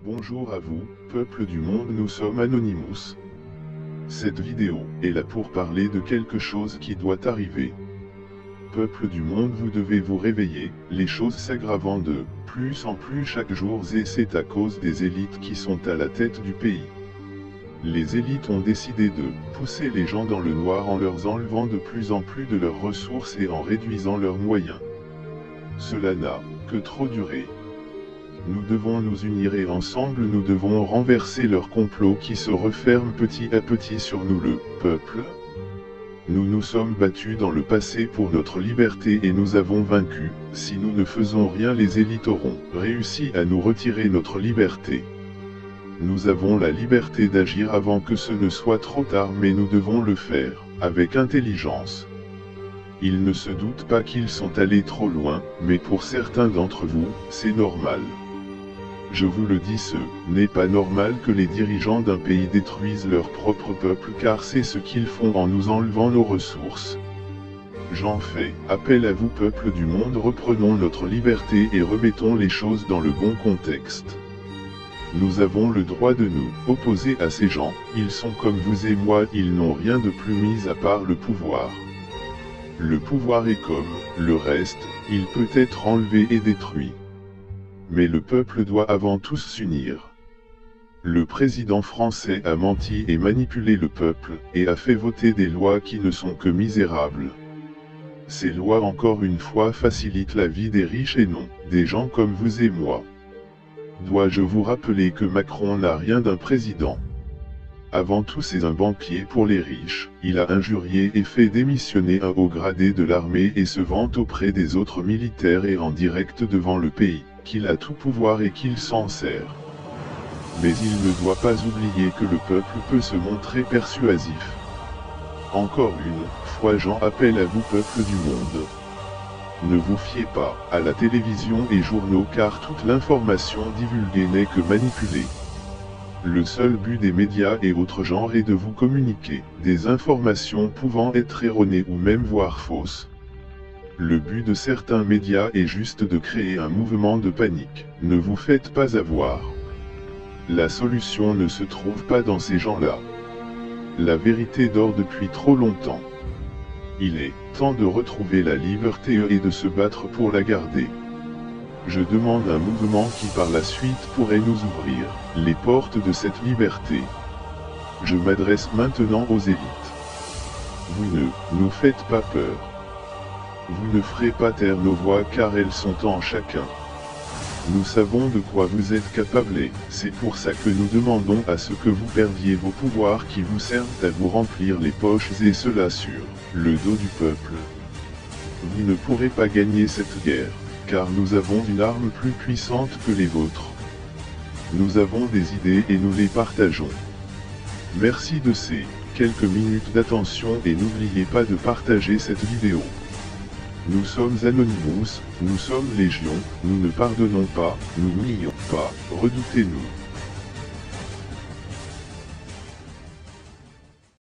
Bonjour à vous, peuple du monde, nous sommes Anonymous. Cette vidéo est là pour parler de quelque chose qui doit arriver. Peuple du monde, vous devez vous réveiller, les choses s'aggravant de plus en plus chaque jour et c'est à cause des élites qui sont à la tête du pays. Les élites ont décidé de pousser les gens dans le noir en leur enlevant de plus en plus de leurs ressources et en réduisant leurs moyens. Cela n'a que trop duré. Nous devons nous unir et ensemble nous devons renverser leur complot qui se referme petit à petit sur nous, le peuple. Nous nous sommes battus dans le passé pour notre liberté et nous avons vaincu. Si nous ne faisons rien, les élites auront réussi à nous retirer notre liberté. Nous avons la liberté d'agir avant que ce ne soit trop tard, mais nous devons le faire avec intelligence. Ils ne se doutent pas qu'ils sont allés trop loin, mais pour certains d'entre vous, c'est normal. Je vous le dis, ce n'est pas normal que les dirigeants d'un pays détruisent leur propre peuple, car c'est ce qu'ils font en nous enlevant nos ressources. J'en fais appel à vous, peuple du monde, reprenons notre liberté et remettons les choses dans le bon contexte. Nous avons le droit de nous opposer à ces gens, ils sont comme vous et moi, ils n'ont rien de plus mis à part le pouvoir. Le pouvoir est comme le reste, il peut être enlevé et détruit. Mais le peuple doit avant tout s'unir. Le président français a menti et manipulé le peuple, et a fait voter des lois qui ne sont que misérables. Ces lois, encore une fois, facilitent la vie des riches et non des gens comme vous et moi. Dois-je vous rappeler que Macron n'a rien d'un président? Avant tout, c'est un banquier pour les riches. Il a injurié et fait démissionner un haut gradé de l'armée et se vante auprès des autres militaires et en direct devant le pays qu'il a tout pouvoir et qu'il s'en sert. Mais il ne doit pas oublier que le peuple peut se montrer persuasif. Encore une fois, j'en appelle à vous, peuple du monde. Ne vous fiez pas à la télévision et journaux, car toute l'information divulguée n'est que manipulée. Le seul but des médias et autres genres est de vous communiquer des informations pouvant être erronées ou même voire fausses. Le but de certains médias est juste de créer un mouvement de panique. Ne vous faites pas avoir. La solution ne se trouve pas dans ces gens-là. La vérité dort depuis trop longtemps. Il est temps de retrouver la liberté et de se battre pour la garder. Je demande un mouvement qui par la suite pourrait nous ouvrir les portes de cette liberté. Je m'adresse maintenant aux élites. Vous ne nous faites pas peur. Vous ne ferez pas taire nos voix car elles sont en chacun. Nous savons de quoi vous êtes capables et c'est pour ça que nous demandons à ce que vous perdiez vos pouvoirs qui vous servent à vous remplir les poches et cela sur le dos du peuple. Vous ne pourrez pas gagner cette guerre, car nous avons une arme plus puissante que les vôtres. Nous avons des idées et nous les partageons. Merci de ces quelques minutes d'attention et n'oubliez pas de partager cette vidéo. Nous sommes Anonymous, nous sommes Légion, nous ne pardonnons pas, nous n'oublions pas, redoutez-nous.